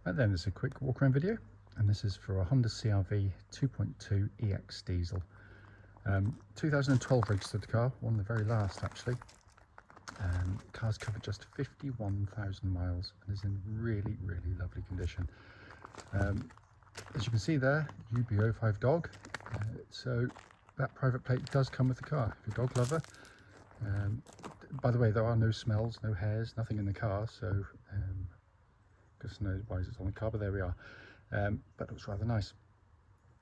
Right then, there's a quick walk around video, and this is for a Honda CR-V 2.2 EX diesel. 2012 registered car, one of the very last actually. Car's covered just 51,000 miles and is in really lovely condition. As you can see there, UBO5DOG. So that private plate does come with the car if you're a dog lover. By the way, there are no smells, no hairs, nothing in the car, so just know why it's on the car, but there we are. But it looks rather nice.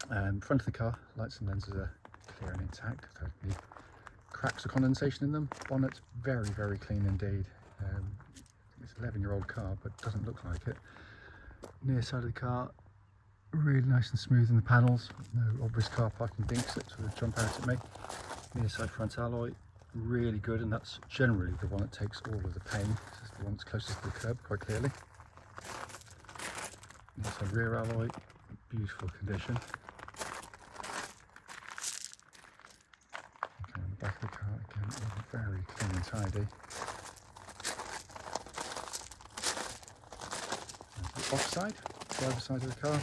Front of the car, lights and lenses are clear and intact. Any cracks or condensation in them. Bonnet very clean indeed. It's an 11-year-old car, but doesn't look like it. Near side of the car, really nice and smooth in the panels. No obvious car parking dinks that sort of jump out at me. Near side front alloy, really good, and that's generally the one that takes all of the pain. It's the one that's closest to the curb, quite clearly. Near side rear alloy, beautiful condition. Okay, on the back of the car again, very clean and tidy. The offside, driver's side of the car,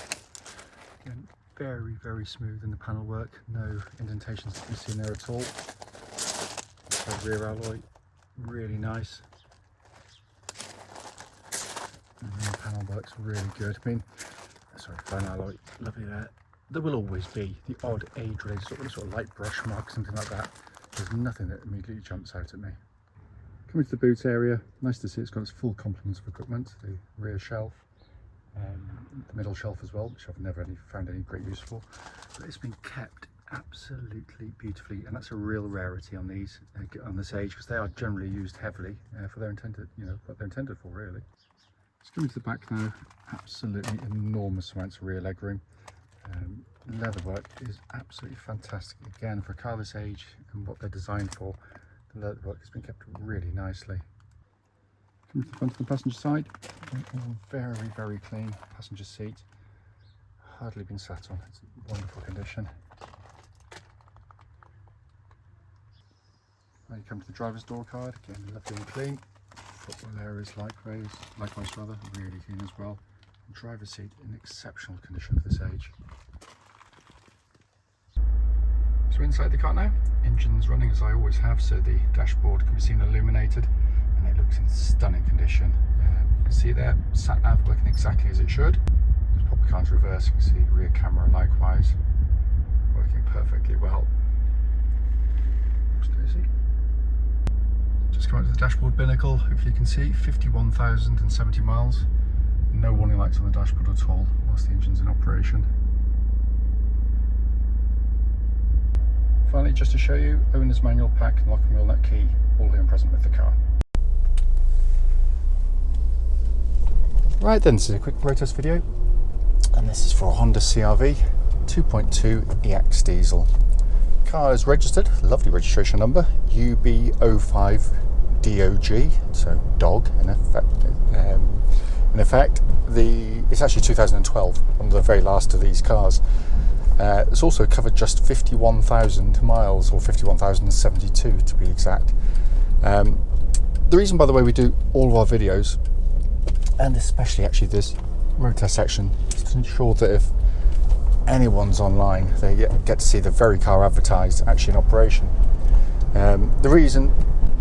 again very smooth in the panel work, no indentations to be seen there at all. So rear alloy, really nice. And the panel works really good. I mean, sorry, front alloy, lovely there. There will always be the odd age-related sort of light brush mark, something like that. There's nothing that immediately jumps out at me. Coming to the boot area, nice to see it's got its full complement of equipment. The rear shelf, the middle shelf as well, which I've never found any great use for. But it's been kept absolutely beautifully, and that's a real rarity on these on this age, because they are generally used heavily for their intended, what they're intended for, really. Just coming to the back now, absolutely enormous amounts of rear legroom. Leatherwork is absolutely fantastic again for a car this age and what they're designed for. The leatherwork has been kept really nicely. Coming to the front of the passenger side, all very clean. Passenger seat hardly been sat on, it's in wonderful condition. Now you come to the driver's door card, again lovely and clean. Footwell areas likewise really clean as well. And driver's seat in exceptional condition for this age. So inside the car now, engine's running as I always have, so the dashboard can be seen illuminated and it looks in stunning condition. You can see there, sat nav working exactly as it should. Just pop the car into reverse, you can see rear camera likewise working perfectly well. Just come out to the dashboard binnacle, hopefully you can see 51,070 miles. No warning lights on the dashboard at all whilst the engine's in operation. Finally, just to show you, owner's manual, pack and lock and wheel nut key, all here and present with the car. Right then, this is a quick road test video, and this is for a Honda CR-V 2.2 EX diesel. Car is registered, lovely registration number, UBO5DOG, so dog in effect. It's actually 2012, one of the very last of these cars. It's also covered just 51,000 miles, or 51,072 to be exact. The reason, by the way, we do all of our videos, and especially actually this road test section, is to ensure that if anyone's online, they get to see the very car advertised actually in operation. The reason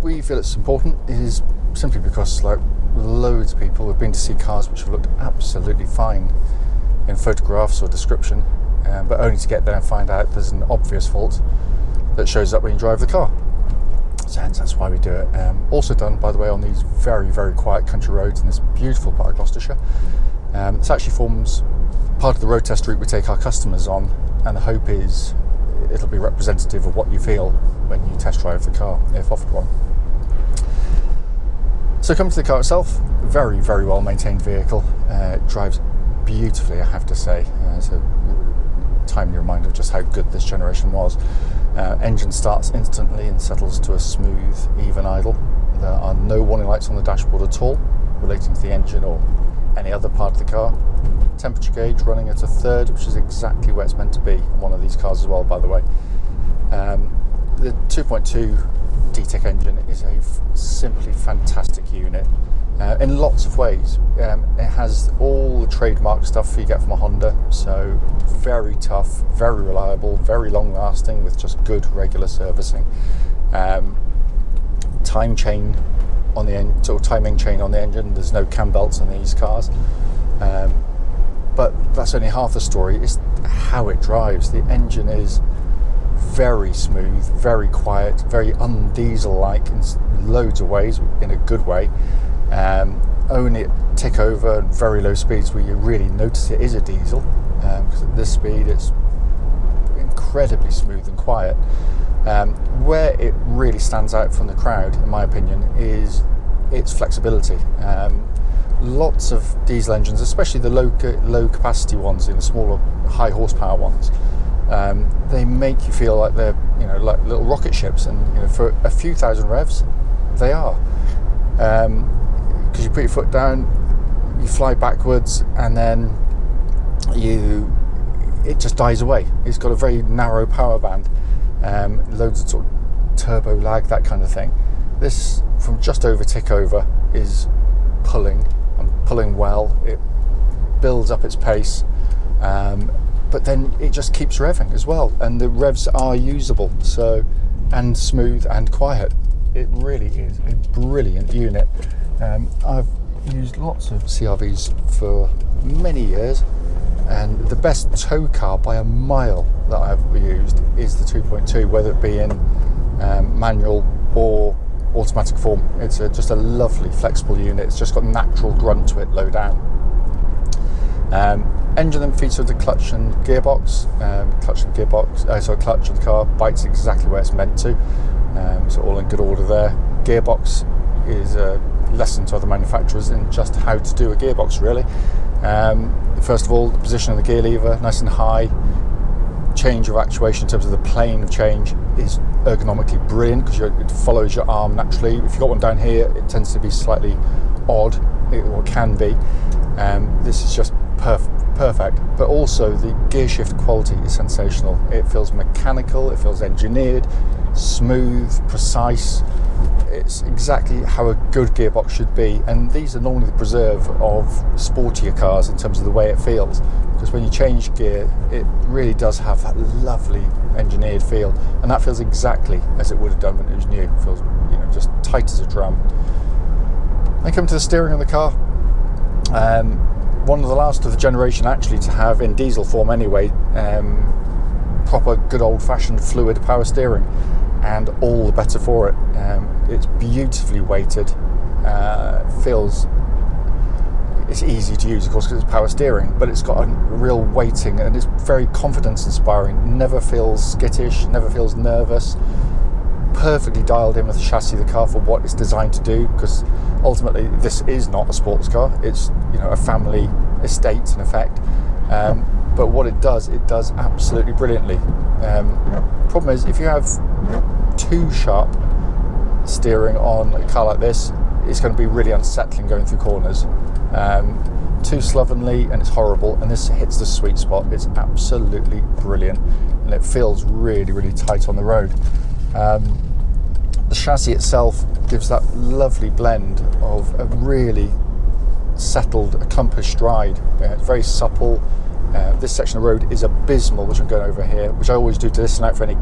we feel it's important is simply because, like, loads of people have been to see cars which have looked absolutely fine in photographs or description, but only to get there and find out there's an obvious fault that shows up when you drive the car. So hence that's why we do it. Also done, by the way, on these very quiet country roads in this beautiful part of Gloucestershire. This actually forms part of the road test route we take our customers on, and the hope is it'll be representative of what you feel when you test drive the car, if offered one. So coming to the car itself, very well maintained vehicle. It drives beautifully, I have to say. It's a timely reminder of just how good this generation was. Engine starts instantly and settles to a smooth, even idle. There are no warning lights on the dashboard at all relating to the engine or any other part of the car. Temperature gauge running at 1/3, which is exactly where it's meant to be on one of these cars as well, by the way. The 2.2 i-DTEC engine is a simply fantastic unit. in lots of ways. It has all the trademark stuff you get from a Honda, so very tough, very reliable, very long lasting with just good regular servicing. Time chain on the end, sort of timing chain on the engine. There's no cam belts on these cars, but that's only half the story. It's how it drives. The engine is very smooth, very quiet, very un-diesel-like in loads of ways, in a good way. Only at tick over and very low speeds where you really notice it is a diesel, because at this speed it's incredibly smooth and quiet. Where it really stands out from the crowd, in my opinion, is its flexibility. Lots of diesel engines, especially the low capacity ones, in the smaller high horsepower ones, they make you feel like they're, like little rocket ships, and for a few thousand revs they are, because you put your foot down, you fly backwards, and then it just dies away. It's got a very narrow power band, loads of sort of turbo lag, that kind of thing. This, from just over tick over, is pulling well. It builds up its pace, but then it just keeps revving as well, and the revs are usable, and smooth and quiet. It really is a brilliant unit. I've used lots of CRVs for many years, and the best tow car by a mile that I've used is the 2.2, whether it be in manual or automatic form. It's just a lovely flexible unit. It's just got natural grunt to it low down. Engine then features the clutch and gearbox. Clutch on the car bites exactly where it's meant to, so all in good order there. Gearbox is a lesson to other manufacturers in just how to do a gearbox, really. First of all, the position of the gear lever, nice and high. Change of actuation in terms of the plane of change is ergonomically brilliant, because it follows your arm naturally. If you've got one down here, it tends to be slightly odd, or can be. This is just perfect, but also the gear shift quality is sensational. It feels mechanical, it feels engineered, smooth, precise. It's exactly how a good gearbox should be, and these are normally the preserve of sportier cars in terms of the way it feels, because when you change gear, it really does have that lovely engineered feel, and that feels exactly as it would have done when it was new. It feels, just tight as a drum. Then come to the steering of the car. One of the last of the generation, actually, to have, in diesel form anyway, proper good old-fashioned fluid power steering, and all the better for it. It's beautifully weighted. It's easy to use, of course, because it's power steering, but it's got a real weighting, and it's very confidence-inspiring. Never feels skittish, never feels nervous. Perfectly dialed in with the chassis of the car for what it's designed to do, because ultimately this is not a sports car. It's a family estate in effect, but what it does absolutely brilliantly. Problem is, if you have too sharp steering on a car like this, it's going to be really unsettling going through corners. Too slovenly and it's horrible, and this hits the sweet spot. It's absolutely brilliant, and it feels really, really tight on the road. The chassis itself gives that lovely blend of a really settled, accomplished ride. It's very supple. This section of road is abysmal, which I'm going over here, which I always do to listen out for any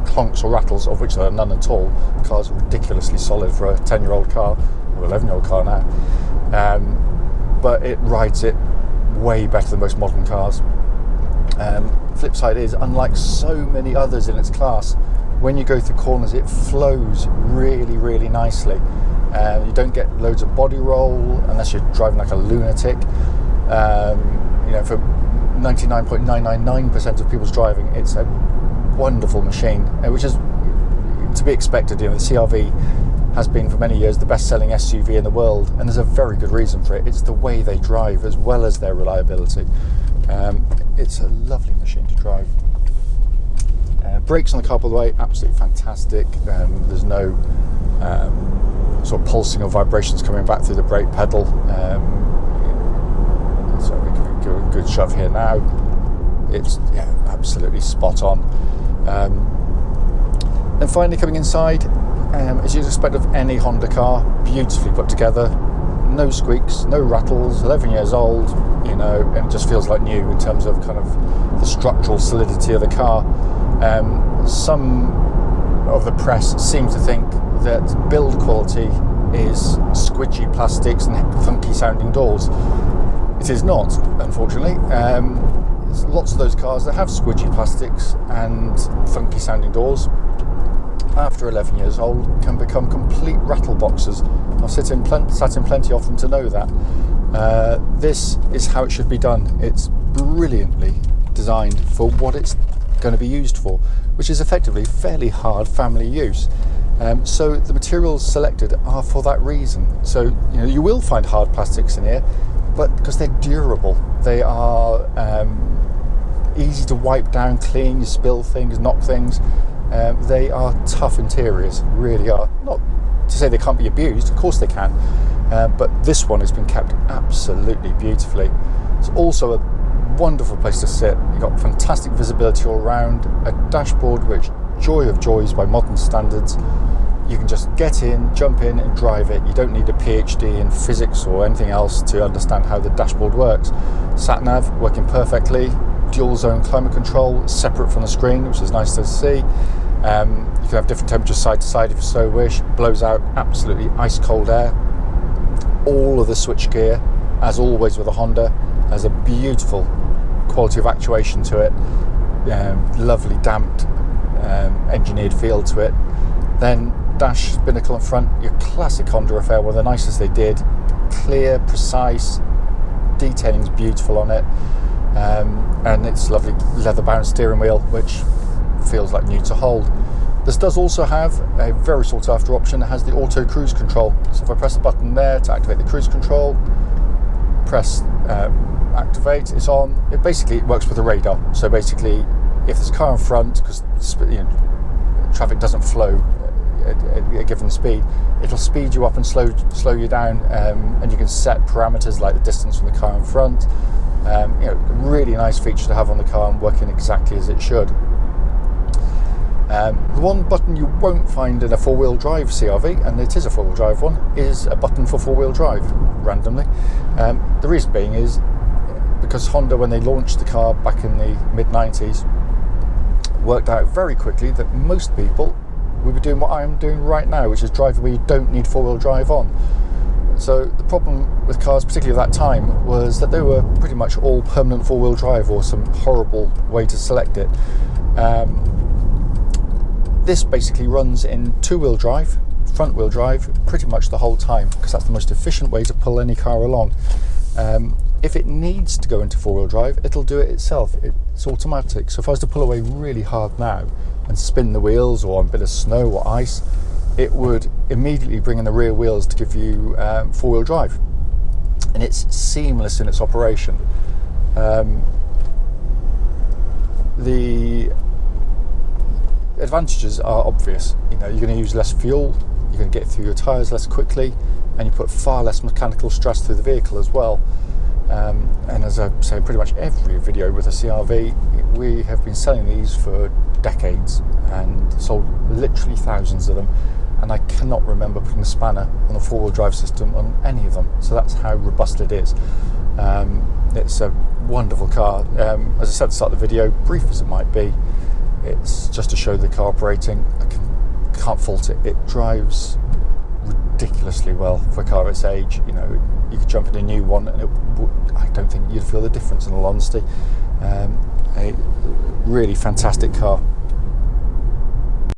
clonks or rattles, of which there are none at all. The car's ridiculously solid for a 10-year-old car, or 11-year-old car now. But it rides it way better than most modern cars. Flip side is, unlike so many others in its class, when you go through corners, it flows really, really nicely. You don't get loads of body roll unless you're driving like a lunatic. For 99.999% of people's driving, it's a wonderful machine, which is to be expected. The CRV has been for many years the best-selling SUV in the world, and there's a very good reason for it. It's the way they drive as well as their reliability. It's a lovely machine to drive. Brakes on the car, by the way, absolutely fantastic. There's no sort of pulsing or vibrations coming back through the brake pedal. So we can do a good shove here now. It's absolutely spot on. And finally, coming inside, as you'd expect of any Honda car, beautifully put together, no squeaks, no rattles, 11 years old, you know, and it just feels like new in terms of kind of the structural solidity of the car. Some of the press seem to think that build quality is squidgy plastics and funky sounding doors. It is not, unfortunately. There's lots of those cars that have squidgy plastics and funky sounding doors, after 11 years old, can become complete rattle boxes. I've sat in plenty of them to know that. This is how it should be done. It's brilliantly designed for what it's going to be used for, which is effectively fairly hard family use. So the materials selected are for that reason. So you know, you will find hard plastics in here, but because they're durable, they are easy to wipe down, clean, you spill things, knock things. They are tough interiors, really are. Not to say they can't be abused, of course they can, but this one has been kept absolutely beautifully. It's also a wonderful place to sit. You've got fantastic visibility all around, a dashboard which, joy of joys by modern standards. You can just get in, jump in and drive it. You don't need a PhD in physics or anything else to understand how the dashboard works. Sat nav working perfectly, dual zone climate control, separate from the screen, which is nice to see. You can have different temperatures side to side if you so wish. Blows out absolutely ice cold air. All of the switch gear, as always with a Honda, has a beautiful quality of actuation to it. Lovely damped engineered feel to it. Then dash binnacle in front, your classic Honda affair, one of the nicest they did. Clear, precise, detailing's beautiful on it. And it's lovely leather bound steering wheel, which feels like new to hold. This does also have a very sought after option. It has the auto cruise control. So if I press the button there to activate the cruise control, press activate, it's on. It basically works with the radar. So basically, if there's a car in front, because you know, traffic doesn't flow at a given speed, it'll speed you up and slow you down, and you can set parameters like the distance from the car in front. You know, really nice feature to have on the car and working exactly as it should. The one button you won't find in a four-wheel drive CR-V, and it is a four-wheel drive one, is a button for four-wheel drive, randomly. The reason being is because Honda, when they launched the car back in the mid-90s, worked out very quickly that most people will be doing what I am doing right now, which is driving where you don't need four-wheel drive on. So the problem with cars, particularly at that time, was that they were pretty much all permanent four-wheel drive or some horrible way to select it. This basically runs in two-wheel drive, front-wheel drive, pretty much the whole time, because that's the most efficient way to pull any car along. If it needs to go into four-wheel drive, it'll do it itself. It's automatic. So if I was to pull away really hard now and spin the wheels or on a bit of snow or ice, it would immediately bring in the rear wheels to give you four-wheel drive. And it's seamless in its operation. The advantages are obvious. You know, you're going to use less fuel, you're going to get through your tyres less quickly, and you put far less mechanical stress through the vehicle as well. And as I say, pretty much every video with a CR-V, we have been selling these for decades and sold literally thousands of them, and I cannot remember putting a spanner on the four-wheel drive system on any of them. So that's how robust it is. It's a wonderful car. As I said at the start of the video, brief as it might be, it's just to show the car operating. I can't fault it. It drives ridiculously well for a car of its age. You know, you could jump in a new one and I don't think you'd feel the difference, in all honesty. A really fantastic car.